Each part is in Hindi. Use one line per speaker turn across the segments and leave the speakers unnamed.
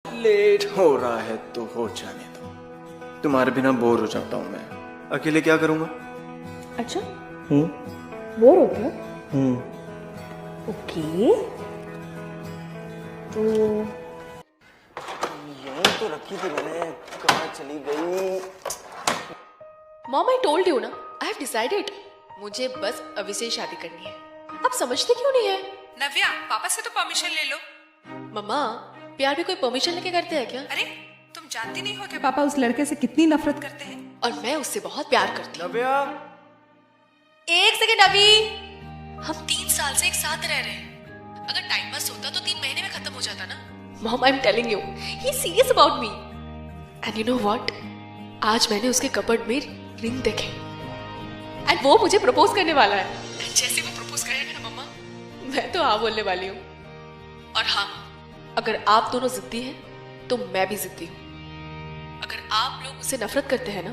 लेट हो रहा है तो हो जाने दो। तुम्हारे बिना बोर हो जाता हूँ मैं। अकेले क्या करूँगा?
अच्छा बोर होते हो? ओके तो
यहीं तो रखी थी मैंने, कहाँ चली गई?
मॉम आई टोल्ड यू ना, आई हैव डिसाइडेड, मुझे बस अभी से ही शादी करनी है। आप समझते क्यों नहीं है?
नव्या, पापा से तो परमिशन ले लो।
मम्मा, प्यार भी कोई परमिशन लेके करते हैं क्या?
अरे तुम जानती नहीं हो कि पापा उस लड़के से कितनी नफरत करते हैं।
और मैं उससे बहुत प्यार करती हूँ।
नव्या,
एक सेकेंड अभी, हम 3 साल से एक साथ रह रहे हैं। अगर टाइम पास होता तो 3 महीने में खत्म हो जाता ना। Mom, I am telling you, he is serious about me. And you know what, आज मैंने उसके कपबोर्ड में रिंग देखे एंड वो मुझे प्रपोज करने वाला है। जैसे वो प्रपोज करेगा ना मम्मा, मैं तो हाँ बोलने वाली हूँ। और हाँ, अगर आप दोनों जिद्दी हैं तो मैं भी जिद्दी हूँ। अगर आप लोग उससे नफरत करते हैं ना,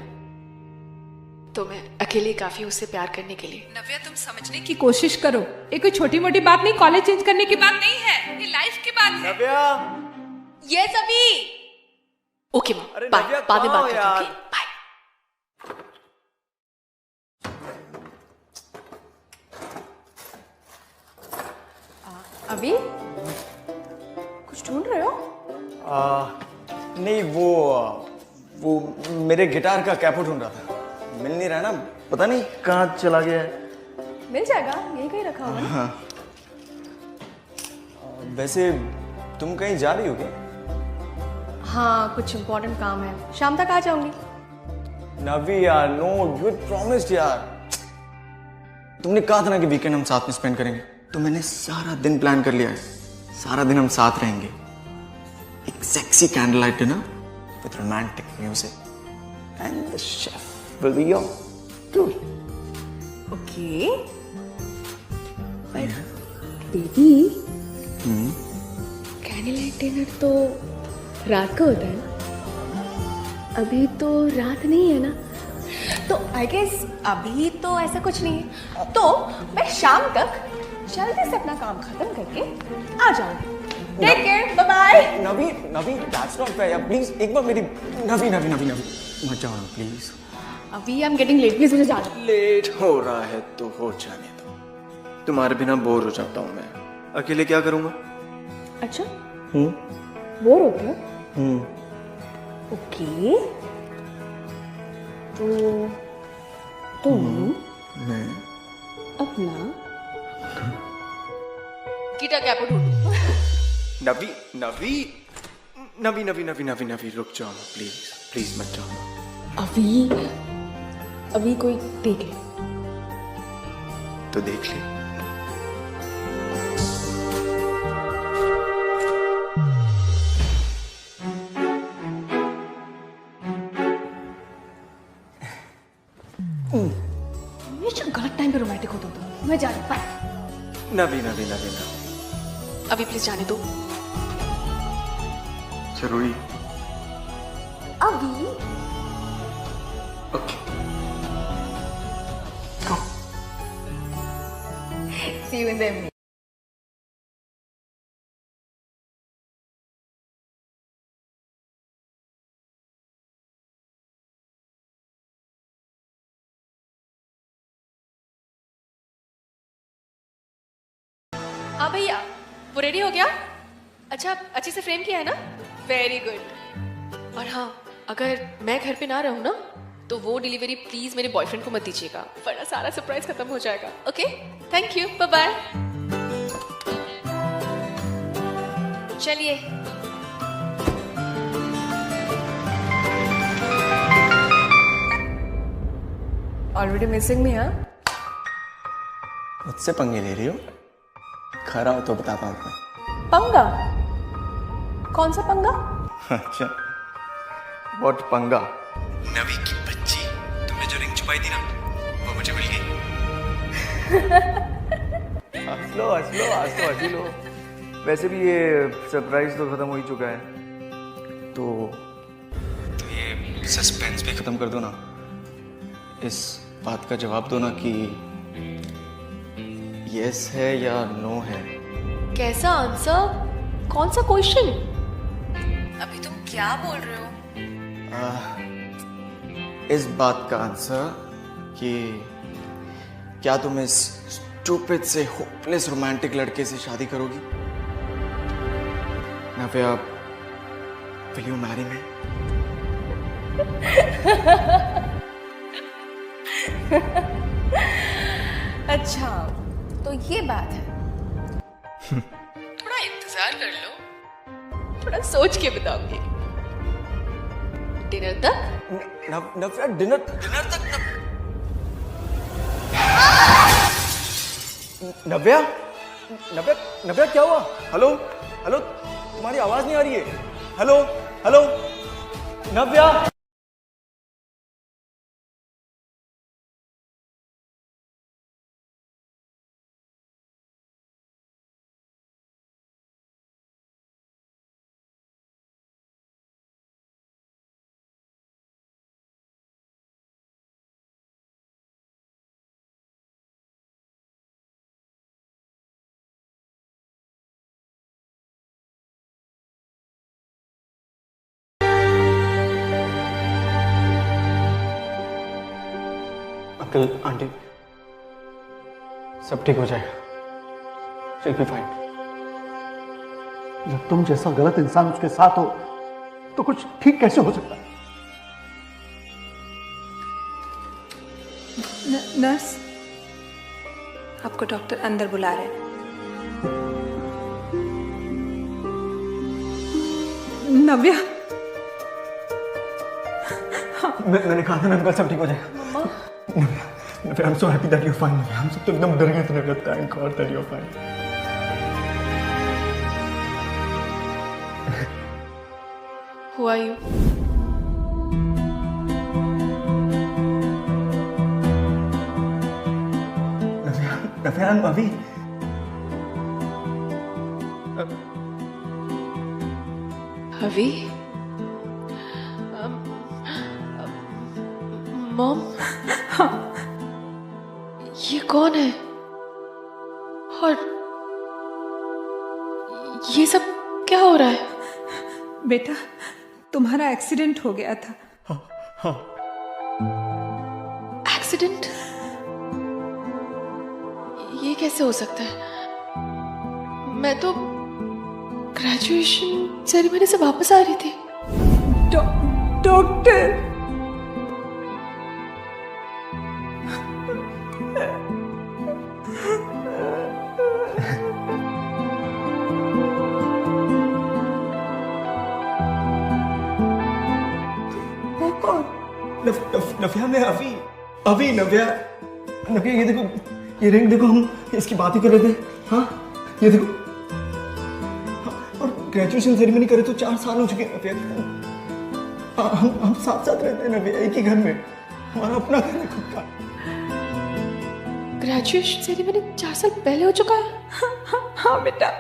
तो मैं अकेले काफी हूँ उससे प्यार करने के लिए।
नव्या, तुम समझने की कोशिश करो, ये कोई छोटी मोटी बात नहीं, कॉलेज चेंज करने की बात नहीं है, ये लाइफ की बात है।
नव्या,
यस अभी। ओके मॉम,
अरे
बाय,
नव्या,
बाद में
कहाँ
बात
हो
करते हैं,
यार?
Okay bye.
अभी कुछ ढूंढ रहे हो?
नहीं वो मेरे गिटार का कैपो ढूंढ रहा था, मिल नहीं रहा ना, पता नहीं कहाँ चला गया है।
मिल जाएगा, यही कहीं रखा होगा ना।
वैसे तुम कहीं जा रही हो क्या?
हाँ, कुछ इम्पोर्टेंट काम है, शाम तक आ जाऊंगी।
नवी यार, नो, यू प्रॉमिस्ड यार। तुमने कहा था ना कि वीकेंड हम साथ में स्पेंड करेंगे, तो मैंने सारा दिन प्लान कर लिया है। सारा दिन हम साथ रहेंगे। एक sexy candle light dinner with romantic music and the chef will be your too.
Okay baby, candle light dinner तो रात को होता है ना? अभी तो रात नहीं है ना, तो आई गेस अभी तो ऐसा कुछ नहीं है। तो मैं शाम तक जल्दी से अपना काम खत्म करके आ जाऊंगी। Take care, bye bye.
Navi, that's not fair. Please एक बार मेरी नवी मत जाओ प्लीज।
अभी I am getting late, please मुझे जाना।
लेट हो रहा है तो हो जाने दो। तुम्हारे बिना बोर हो जाता हूँ मैं। अकेले क्या करूँगा?
अच्छा बोर होते हो? ओके तो तुम
मैं
अपना
गिटार कैपो ढूंढो।
नवी रुक जाओ प्लीज मत जाओ।
अभी कोई देख ले
तो देख ले।
हमेशा गलत टाइम पे रोमांटिक होता हूँ। मैं जा रही हूँ, बाय।
नवी
अभी प्लीज जाने दो।
जरूरी?
अभी
okay.
see you in the evening.
हाँ भैया, वो रेडी हो गया? अच्छा, अच्छे से फ्रेम किया है ना? Very good. और हाँ, अगर मैं घर पे ना रहूँ ना, तो वो डिलीवरी प्लीज मेरे बॉयफ्रेंड को मत दीजिएगा, वरना सारा सरप्राइज खत्म हो जाएगा। Okay, thank you, bye bye. चलिए।
Already missing me, हाँ?
मुझसे पंगे ले रही हो? खरा हो तो बताता हूँ मैं।
पंगा? कौन सा पंगा?
अच्छा, व्हाट पंगा? नवी की बच्ची, तुमने जो रिंग छुपाई थी ना, वो मुझे मिल गई। हंस लो। वैसे भी ये सरप्राइज तो खत्म हो ही चुका है, तो ये सस्पेंस भी खत्म कर दो ना। इस बात का जवाब दो ना कि यस है या नो है।
कैसा आंसर? कौन सा क्वेश्चन? अभी तुम क्या बोल रहे हो?
इस बात का आंसर कि क्या तुम इस स्टूपिड से होपलेस रोमांटिक लड़के से शादी करोगी? नव्या, विल यू मैरी मी?
अच्छा, तो ये बात है।
थोड़ा इंतजार कर लो, थोड़ा सोच के बताऊंगी। डिनर तक?
नव्या, डिनर तक नव्या, नव्या, नव्या क्या हुआ? हेलो हेलो, तुम्हारी आवाज नहीं आ रही है। हेलो हेलो, नव्या। अंकल आंटी, सब ठीक हो जाएगा। She'll be fine.
जब तुम जैसा गलत इंसान उसके साथ हो तो कुछ ठीक कैसे हो सकता है?
नर्स, आपको डॉक्टर अंदर बुला रहे हैं। नव्या,
मैंने कहा था ना अंकल, सब ठीक हो जाएगा। नव्या, I'm so happy that you're fine. हम सब तो एकदम डर गए थे नव्या। Thank God that you're fine.
Who are you?
Navya, I'm Avi.
अभी? मॉम? ये कौन है? और ये सब क्या हो रहा है?
बेटा, तुम्हारा एक्सीडेंट हो गया था।
एक्सीडेंट? ये कैसे हो सकता है? मैं तो ग्रेजुएशन सेरेमनी से वापस आ रही थी।
डॉक्टर,
नव्या, मैं अभी नव्या, ये देखो, ये रिंग देखो, हम इसकी बात ही कर रहे थे। हाँ, ये देखो, और ग्रेजुएशन सेरेमनी करे तो 4 साल हो चुके हैं नव्या। हम साथ साथ रहते हैं नव्या, एक ही घर में। हमारा अपना घर है खुद का।
ग्रेजुएशन सेरेमनी 4 साल पहले हो चुका है?
हाँ बेटा।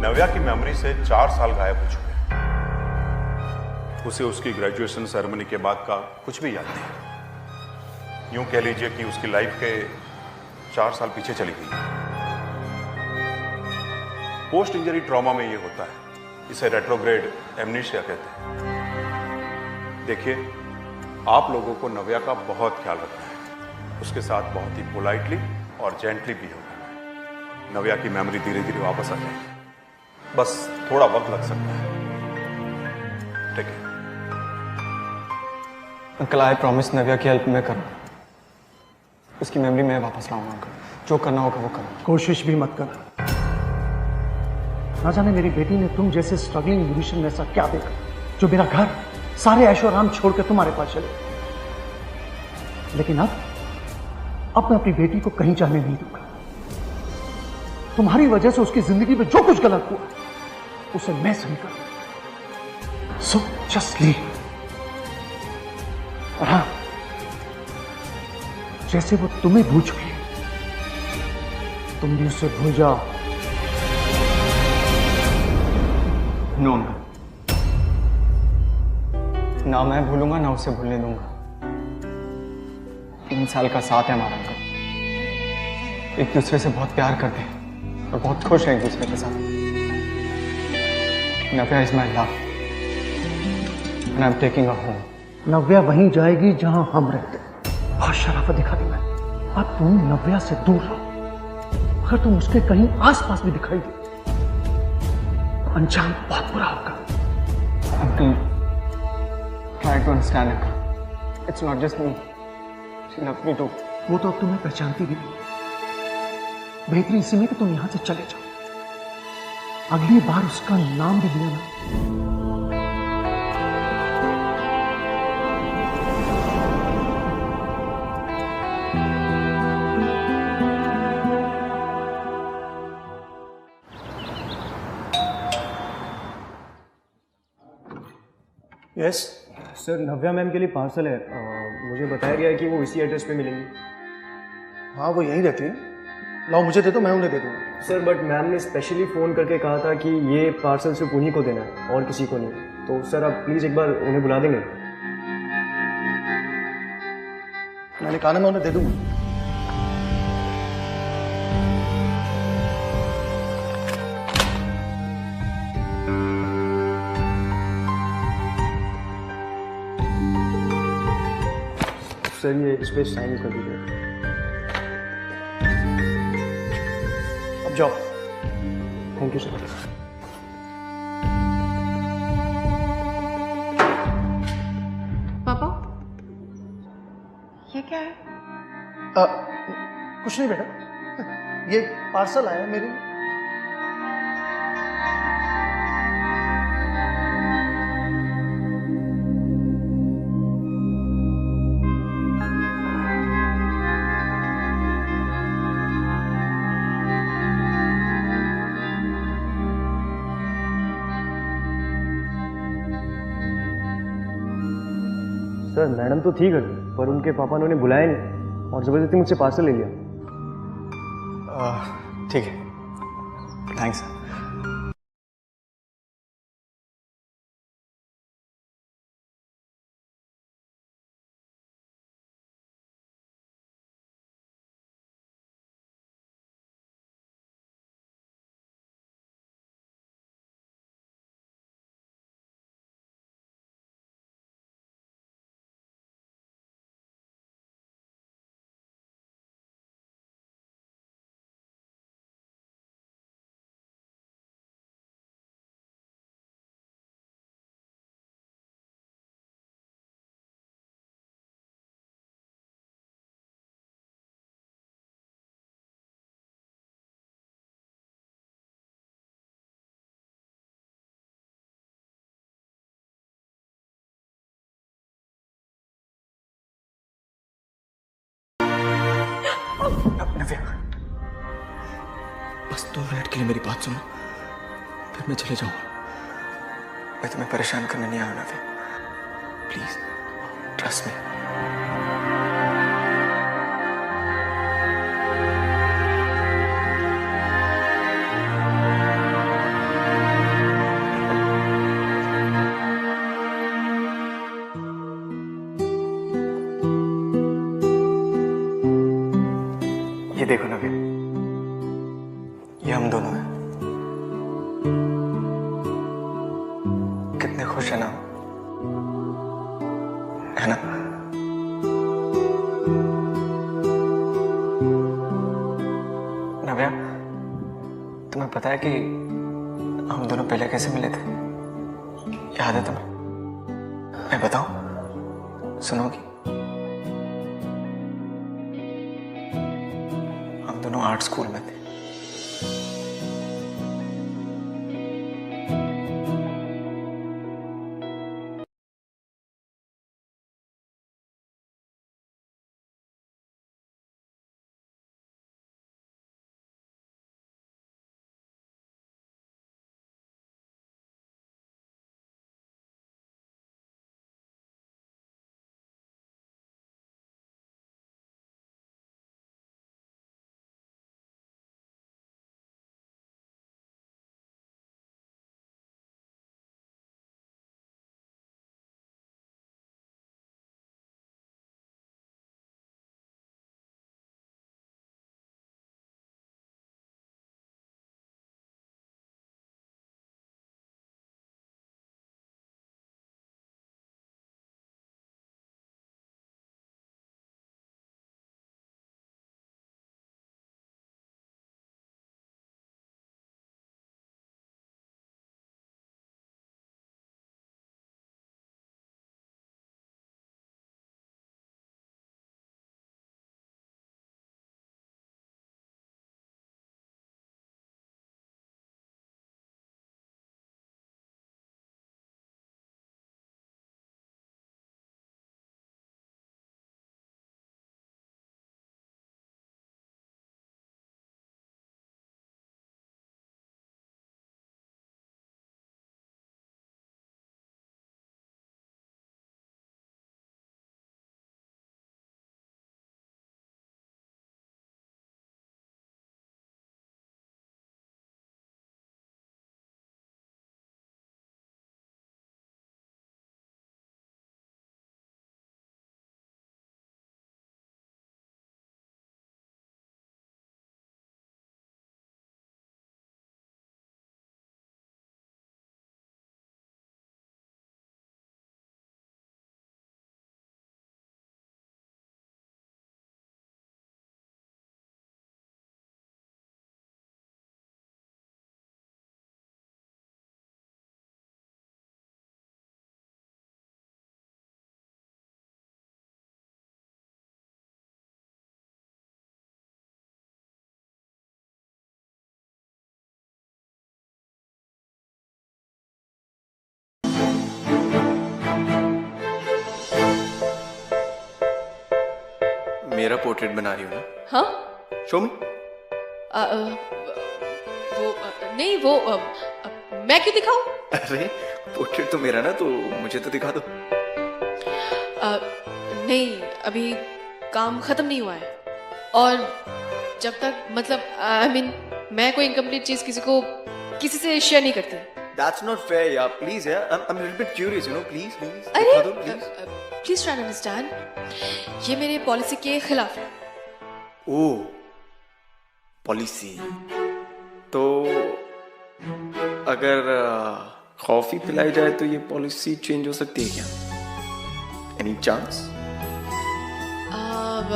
नव्या की मेमोरी से 4 साल गायब हो चुके हैं। उसे उसकी ग्रेजुएशन सेरेमनी के बाद का कुछ भी याद नहीं। यूं कह लीजिए कि उसकी लाइफ के 4 साल पीछे चली गई। पोस्ट इंजरी ट्रॉमा में ये होता है, इसे रेट्रोग्रेड एमनीशिया कहते हैं। देखिए, आप लोगों को नव्या का बहुत ख्याल रखना है, उसके साथ बहुत ही पोलाइटली और जेंटली बिहेव करना है। नव्या की मेमोरी धीरे धीरे वापस आ जाएगी, बस थोड़ा वक्त लग सकता है। ठीक है
अंकल, आई प्रॉमिस नव्या की हेल्प मैं करूँगा। उसकी मेमोरी मैं वापस लाऊंगा अंकल। जो करना होगा वो करूँगा।
कोशिश भी मत कर। ना जाने मेरी बेटी ने तुम जैसे स्ट्रगलिंग म्यूजिशियन में ऐसा क्या देखा जो मेरा घर, सारे ऐशो आराम छोड़ के तुम्हारे पास चले। लेकिन अब मैं अपनी बेटी को कहीं जाने नहीं दूंगा। तुम्हारी वजह से उसकी जिंदगी में जो कुछ गलत हुआ उसे मैं सही करूंगा। So just leave. और हाँ, जैसे वो तुम्हें भूल चुकी है, तुम भी उसे भूल जाओ।
नो अंकल, ना मैं भूलूंगा ना उसे भूलने दूंगा। 3 साल का साथ है हमारा अंकल। एक दूसरे से बहुत प्यार करते हैं और बहुत खुश हैं एक दूसरे के साथ। Navya is my love and I am taking her home.
Navya वहीं जाएगी जहां हम रहते हैं। बहुत शराफत दिखा दी मैं। अब तुम नव्या से दूर रहो। अगर तुम उसके कहीं आसपास भी दिखाई दे तो अंजाम बहुत बुरा होगा।
Uncle, try to understand it. It's not just me, she loves me too.
वो तो अब तुम्हें पहचानती भी नहीं। बेहतरी इसी में कि तुम यहां से चले जाओ। अगली बार उसका नाम भी लिया ना,
यस सर, नव्या मैम के लिए पार्सल है। मुझे बताया गया है कि वो इसी एड्रेस पे मिलेंगी।
हाँ वो यहीं रहती है। लाओ मुझे दे दो, मैं उन्हें दे दूंगा।
सर बट मैम ने स्पेशली फ़ोन करके कहा था कि ये पार्सल सिर्फ उन्हीं को देना है और किसी को नहीं। तो सर आप प्लीज़ एक बार उन्हें बुला देंगे।
मैंने कहा ना मैं उन्हें दे दूंगा।
सर ये इस पर साइन कर दीजिए।
अब जाओ।
Thank you sir.
पापा, ये क्या है?
कुछ नहीं बेटा, ये पार्सल आया मेरे लिए।
सर मैडम तो थी घर में, पर उनके पापा ने उन्हें बुलाया नहीं और ज़बरदस्ती मुझसे पार्सल ले लिया।
ठीक है, थैंक्स। नव्या, बस 2 मिनट के लिए मेरी बात सुनो, फिर मैं चले जाऊंगा। मैं तुम्हें परेशान करने नहीं आया नव्या, प्लीज ट्रस्ट मी। ये देखो नव्या, ये हम दोनों हैं। कितने खुश है ना, है ना? नव्या, तुम्हें पता है कि हम दोनों पहले कैसे मिले थे? याद है तुम्हें? मैं बताऊं, सुनोगी? हम दोनों आर्ट स्कूल में थे। पोर्ट्रेट बना रही हो ना?
हाँ
शो मी।
नहीं वो मैं क्यों दिखाऊं?
अरे पोर्ट्रेट तो मेरा ना, तो मुझे तो दिखा दो।
नहीं अभी काम खत्म नहीं हुआ है, और जब तक मतलब आई मीन मैं कोई इनकम्प्लीट चीज किसी से शेयर नहीं करती।
That's not fair यार, प्लीज यार, I'm a little bit curious, you know, please
अरे
दिखा दो please.
Please try to understand, ये मेरे पॉलिसी के खिलाफ है।
ओ पॉलिसी, तो अगर कॉफी पिलाई जाए तो ये पॉलिसी चेंज हो सकती है क्या? Any chance?
अब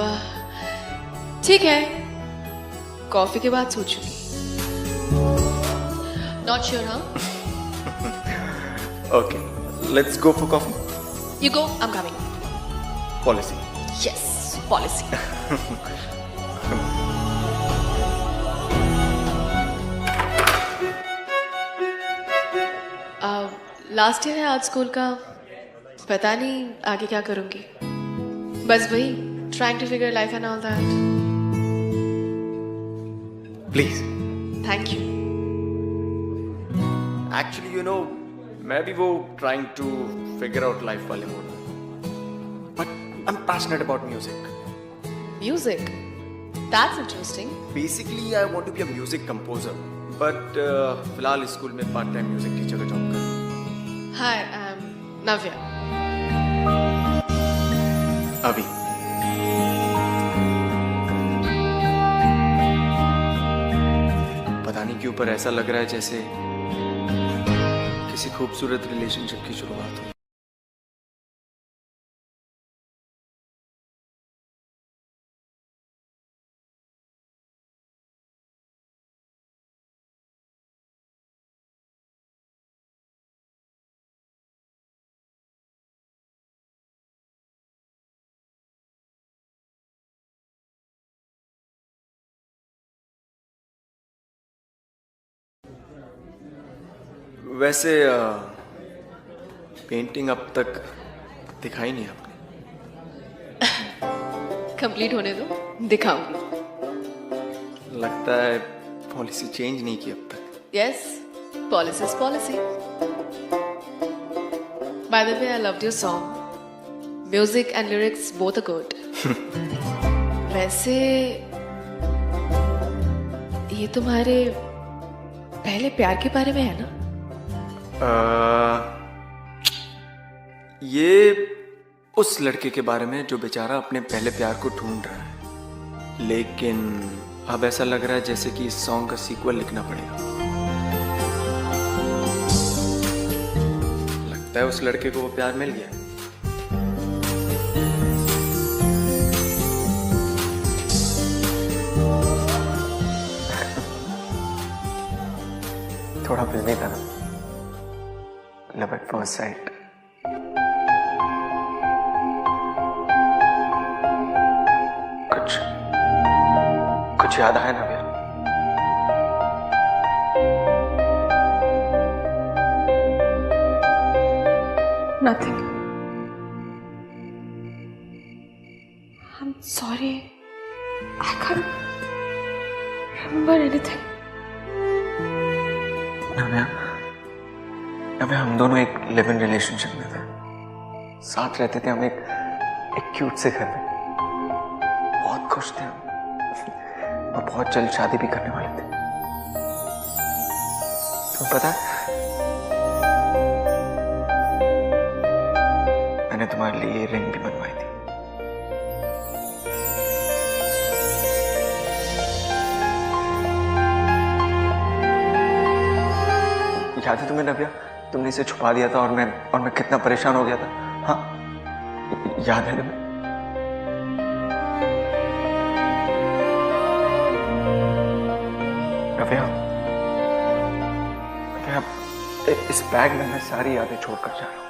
ठीक है, कॉफी के बाद सोचूंगी। Not sure. हाँ
okay, let's go for coffee.
You go, I am coming.
Policy.
Yes policy. Last year है आज स्कूल का, पता नहीं आगे क्या करूंगी। बस वही trying to figure life and all that.
Please.
Thank you.
Actually you know, मैं भी वो trying to figure out life वाले मोड में, but I am passionate about music.
Music, that's interesting.
Basically I want to be a music composer, but फिलहाल स्कूल में पार्ट टाइम म्यूजिक टीचर का जॉब कर रहा हूँ।
Hi, I am Navya.
अभी पता नहीं क्यों पर ऐसा लग रहा है जैसे किसी खूबसूरत रिलेशनशिप की शुरुआत हो। वैसे पेंटिंग अब तक दिखाई नहीं आपने।
कंप्लीट होने दो, दिखाऊंगी।
लगता है पॉलिसी चेंज नहीं की अब तक।
Yes, policy is policy. By the way, I loved your song. Music and lyrics both are good. वैसे ये तुम्हारे पहले प्यार के बारे में है ना?
ये उस लड़के के बारे में जो बेचारा अपने पहले प्यार को ढूंढ रहा है, लेकिन अब ऐसा लग रहा है जैसे कि इस सॉन्ग का सीक्वल लिखना पड़ेगा। लगता है उस लड़के को वो प्यार मिल गया। थोड़ा फिल्मी था ना, लव एट फर्स्ट साइट। कुछ याद आया ना भैया?
Nothing. I'm sorry. I can't remember anything.
नव्या, हम दोनों एक लिव इन रिलेशनशिप में थे, साथ रहते थे हम एक क्यूट से घर में, बहुत खुश थे हम, और बहुत जल्द शादी भी करने वाले थे। तुम्हें पता है, मैंने तुम्हारे लिए ये रिंग भी बनवाई थी। याद है तुम्हें नव्या? तुमने इसे छुपा दिया था और मैं कितना परेशान हो गया था। हाँ, याद है तुम्हें? नव्या, इस बैग में मैं सारी यादें छोड़कर जा रहा हूँ।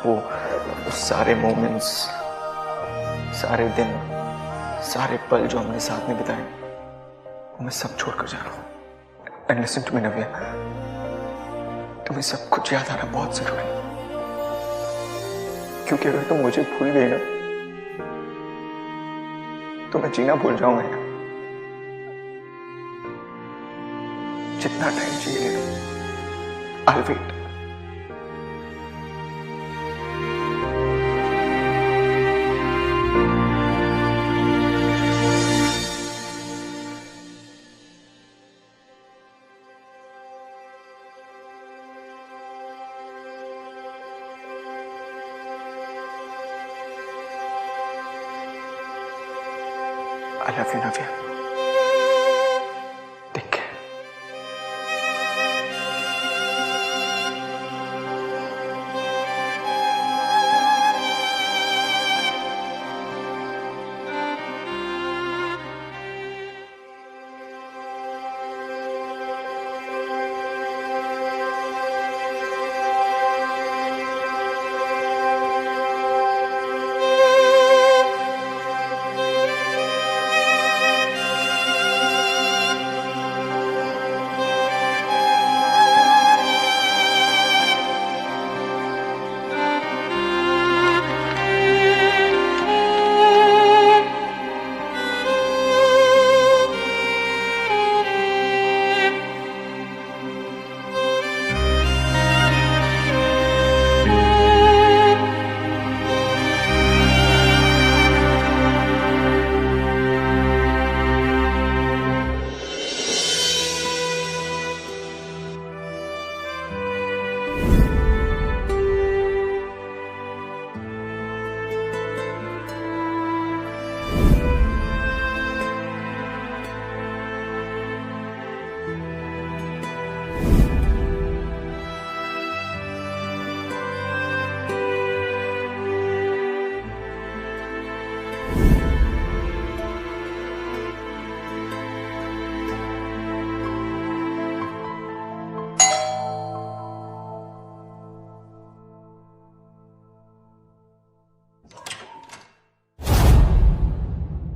वो सारे मोमेंट्स, सारे दिन, सारे पल जो हमने साथ में बिताए, वो मैं सब छोड़कर जा रहा हूँ। And listen to me, नव्या, तुम्हें सब कुछ याद आना बहुत जरूरी है, क्योंकि अगर तुम मुझे भूल गई ना, तो मैं जीना भूल जाऊंगा यार। जितना टाइम चाहिए I'll wait. I love you, Navya. Take care.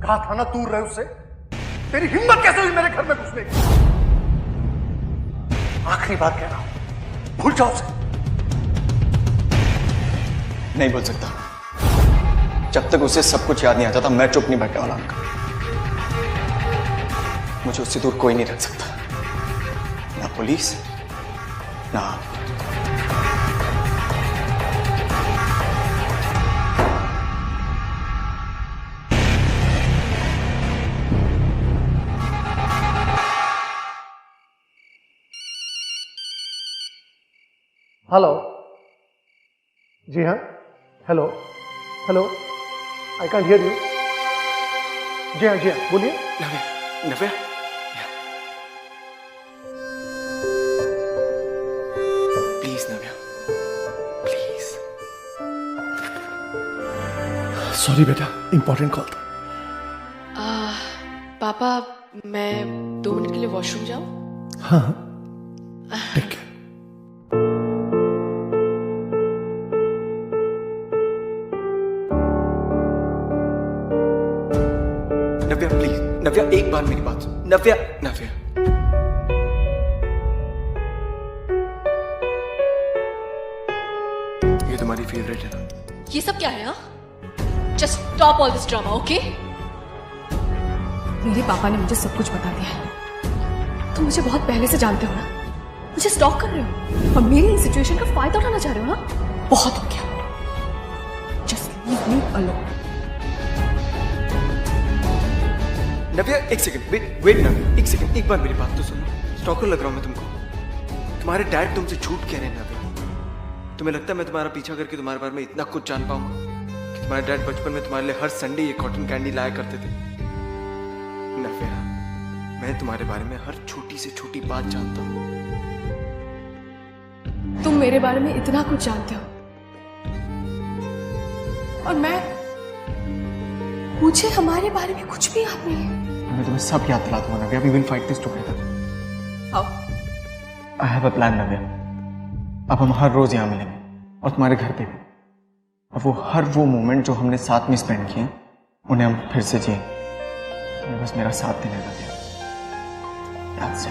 कहा था ना दूर रहे उससे। तेरी हिम्मत कैसे हुई मेरे घर में घुसने की? आखिरी बार कह रहा हूं, भूल जाओ उसे।
नहीं बोल सकता। जब तक उसे सब कुछ याद नहीं आता था मैं चुप नहीं बैठने वाला उनका। मुझे उससे दूर कोई नहीं रख सकता, ना पुलिस ना आप।
हेलो। जी हाँ, hello hello, I can't hear you. जी हाँ बोलिए।
Navya, Navya, please Navya, please.
Sorry बेटा, इंपॉर्टेंट कॉल था।
पापा मैं 2 मिनट के लिए वॉशरूम जाऊं?
हाँ ठीक है।
नव्या प्लीज, नव्या एक बार मेरी बात सुन। नव्या, नव्या ये तुम्हारी फेवरेट है ना?
ये सब क्या है? हाँ, just stop all this drama, okay?
मेरे पापा ने मुझे सब कुछ बता दिया है। तुम मुझे बहुत पहले से जानते हो ना, मुझे स्टॉक कर रहे हो और मेरी इस सिचुएशन का फायदा उठाना चाह रहे हो ना? बहुत हो गया। Just leave me alone.
Navya एक सेकंड, वेट नव्या, एक सेकंड, एक बार मेरी बात तो सुनो। स्टॉकर लग रहा हूं मैं तुमको। तुम्हारे डैड तुमसे झूठ कह रहे हैं नव्या। तुम्हें लगता है मैं तुम्हारा पीछा करके तुम्हारे बारे में इतना कुछ जान पाऊंगा कि तुम्हारे डैड बचपन में तुम्हारे लिए हर संडे ये कॉटन कैंडी लाया करते थे? नव्या, मैं तुम्हारे बारे में हर छोटी से छोटी बात जानता हूँ।
तुम मेरे बारे में इतना कुछ जानते हो और मुझे हमारे बारे में कुछ भी याद नहीं है।
मैं तुम्हें सब याद दिला दूंगा Navya. We will fight this together.
How?
I have a plan Navya. अब हम हर रोज यहाँ मिलेंगे और तुम्हारे घर पे भी। और हर वो मोमेंट जो हमने साथ में स्पेंड किए उन्हें हम फिर से जिए। तुम्हें बस मेरा साथ देने का दिया। याद से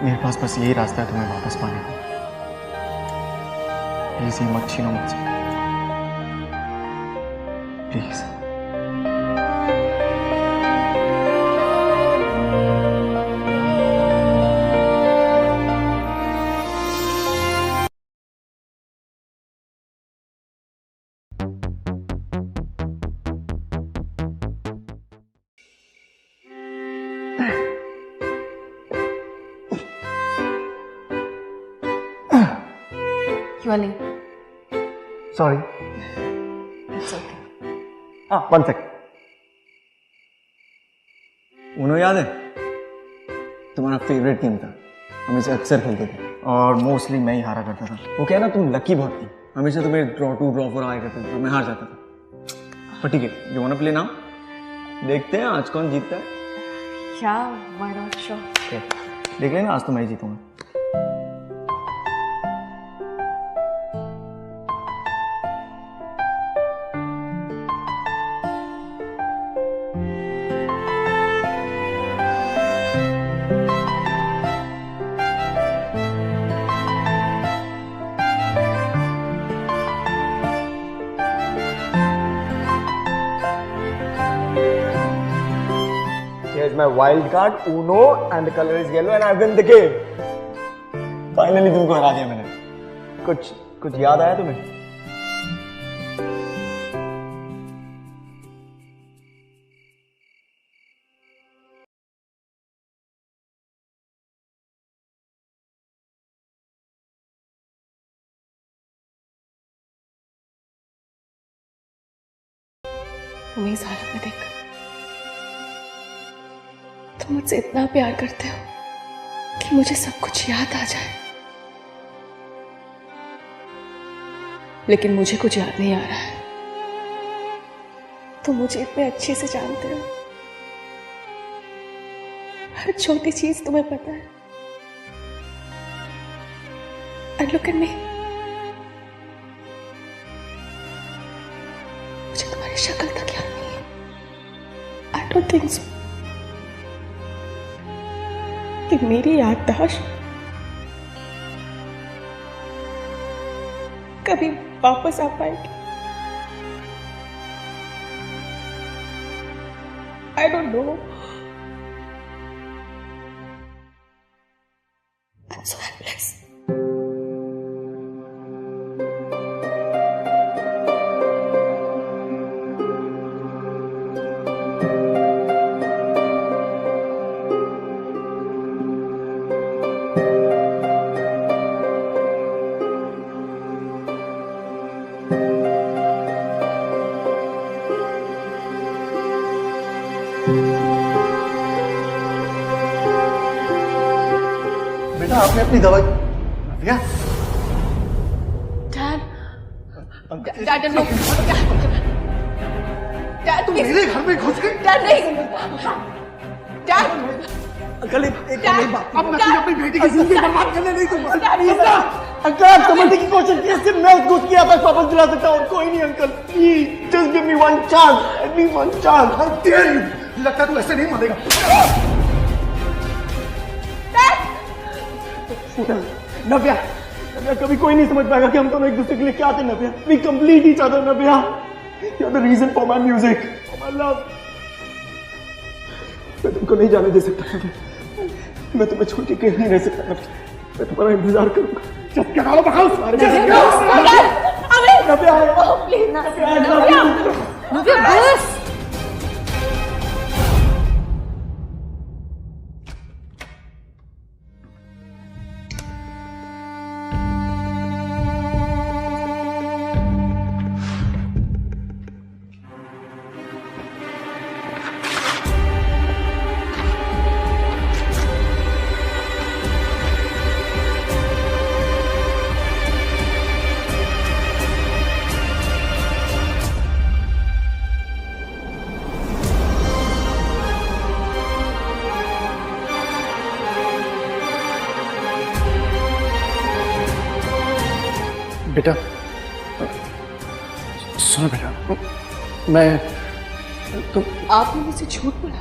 मेरे पास बस यही रास्ता है तुम्हें वापस पाने का। प्लीज ये मत छीनो मुझसे, please.
Swirling.
Sorry.
It's okay.
हाँ, 1 सेकंड।
उन्हों याद है? तुम्हारा फेवरेट गेम था, हम इसे अक्सर खेलते थे और मोस्टली मैं ही हारा करता था। वो क्या है ना, तुम लकी बहुत थी, हमेशा तुम्हें ड्रॉ 2 ड्रॉ 4 आया करते थे और मैं हार जाता था। पर ठीक है, you want to play now? देखते हैं आज कौन जीतता है।
Yeah, why not? Sure.
Okay, देख लेना, आज तो मैं ही जीतूंगा।
Here's my wild card, Uno, and the color is yellow, and I win the game.
Finally तुमको हरा दिया मैंने।
कुछ याद आया तुम्हें?
तुम्हें इस हालत में देख तुम मुझसे इतना प्यार करते हो कि मुझे सब कुछ याद आ जाए, लेकिन मुझे कुछ याद नहीं आ रहा है। तुम मुझे इतने अच्छे से जानते हो, हर छोटी चीज तुम्हें पता है। And look at me. मुझे तुम्हारी शक्ल तक याद नहीं है। I don't think so. कि मेरी याददाश्त कभी वापस आ पाएगी। I don't know. I'm so helpless.
बेटा आपने अपनी दवाई नव्या?
Dad, no. Dad, please.
मेरे घर में घुस गई?
Dad, नहीं. Dad.
अंकल एक
Dad,
मेरी बात, अब मैं
Dad.
अपनी बेटी की जिंदगी बर्बाद करने नहीं दूंगा।
Dad,
प्लीज ना, अंकल आप समझने की कोशिश कीजिए, सिर्फ मैं घुस किया था, वापस दिला सकता और कोई नहीं uncle. Please just give me one chance, at me one chance. How dare you, लगता है तू ऐसे नहीं मरेगा। नव्या, नव्या कभी कोई नहीं समझ पाएगा कि हम दोनों एक दूसरे के लिए क्या थे Navya. We complete each other Navya. You are the reason for my music, for my love. मैं तुमको नहीं जाने दे सकता नव्या, मैं तुम्हें छोड़ के कहीं नहीं रह सकता नव्या। मैं तुम्हारा इंतजार करूंगा। जब क्या हाल बहाल सारे नव्या,
प्लीज ना।
नव्या बस।
बेटा सुनो बेटा, मैं तुम
आपने मुझसे झूठ बोला।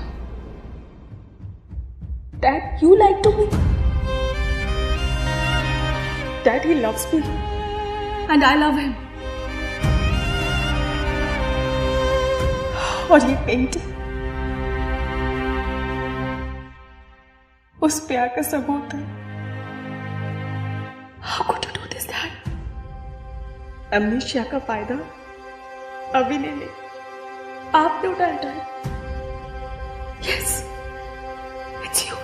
Dad, you lied to me. Dad, he loves me. And I love him. और ये पेंटिंग उस प्यार का सबूत है। How could you do this, Dad? अमनीशिया का फायदा अभी नहीं ले, आपने उठाया Dad. Yes, it's you.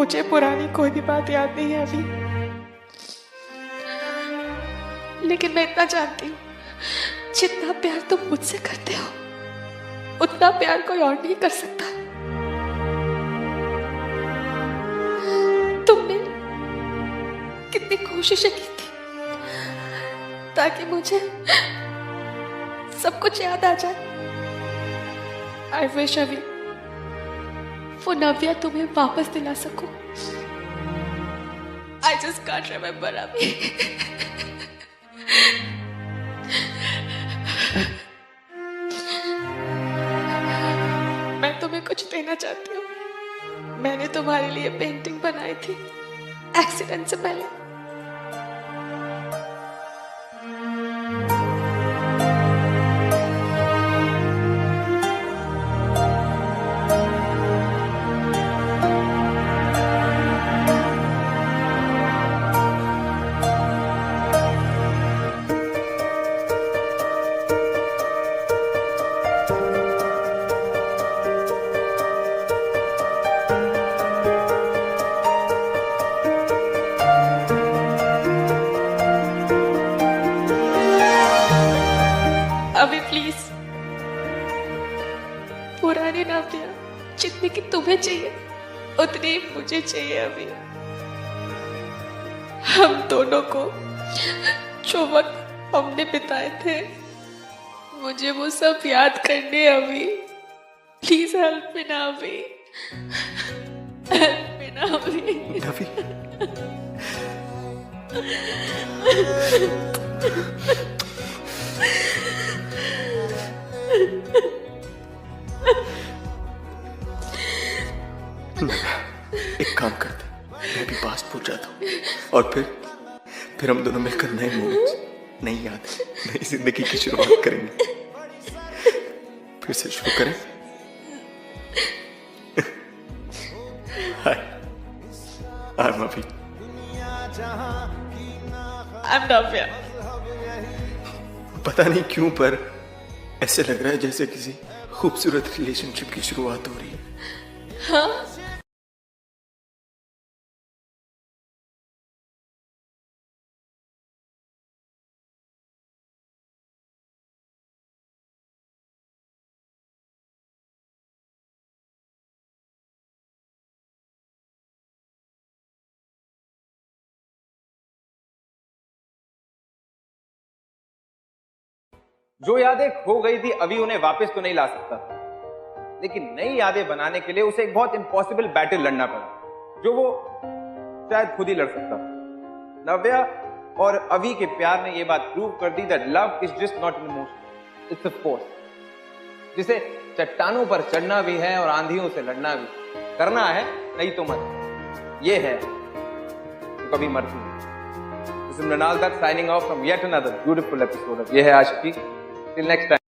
मुझे पुरानी कोई भी बात याद नहीं है अभी, लेकिन मैं इतना जानती हूँ, जितना प्यार तुम मुझसे करते हो उतना प्यार कोई और नहीं कर सकता। तुमने कितनी कोशिशें की थी ताकि मुझे सब कुछ याद आ जाए। आई विश अभी वो नव्या तुम्हें वापस दिला सकूं। आई जस्ट कांट रिमेम्बर अभी। मैं तुम्हें कुछ देना चाहती हूँ। मैंने तुम्हारे लिए पेंटिंग बनाई थी एक्सीडेंट से पहले। अभी प्लीज, पुरानी नव्या जितनी की तुम्हें चाहिए उतनी ही मुझे चाहिए अभी। हम दोनों को जो वक्त हमने बिताए थे मुझे वो सब याद करने अभी। प्लीज हेल्प मी ना अभी, हेल्प मी ना अभी।
नवी, एक काम करते, मैं भी पासपोर्ट जाता हूँ और फिर हम दोनों मिलकर नए मोमेंट्स, नई यादें, नई जिंदगी की शुरुआत करेंगे। फिर से शुरू करें। हाय, आई एम अभी।
आई एम नव्या।
पता नहीं क्यों पर ऐसे लग रहा है जैसे किसी खूबसूरत रिलेशनशिप की शुरुआत हो रही है।
हाँ,
जो यादें खो गई थी अभी उन्हें वापस तो नहीं ला सकता, लेकिन नई यादें बनाने के लिए उसे एक बहुत इंपॉसिबल बैटल लड़ना पड़ा, जो वो शायद खुद ही लड़ सकता। नव्या और अभी के प्यार ने यह बात प्रूव कर दी that love is just not an emotion, it's a force, जिसे चट्टानों पर चढ़ना भी है और आंधियों से लड़ना भी। करना है नहीं तो मत, ये है तो कभी मरती नहीं। This is Mrinal Dutt signing off from yet another beautiful episode of Ye Hai Aashiqui. Till next time.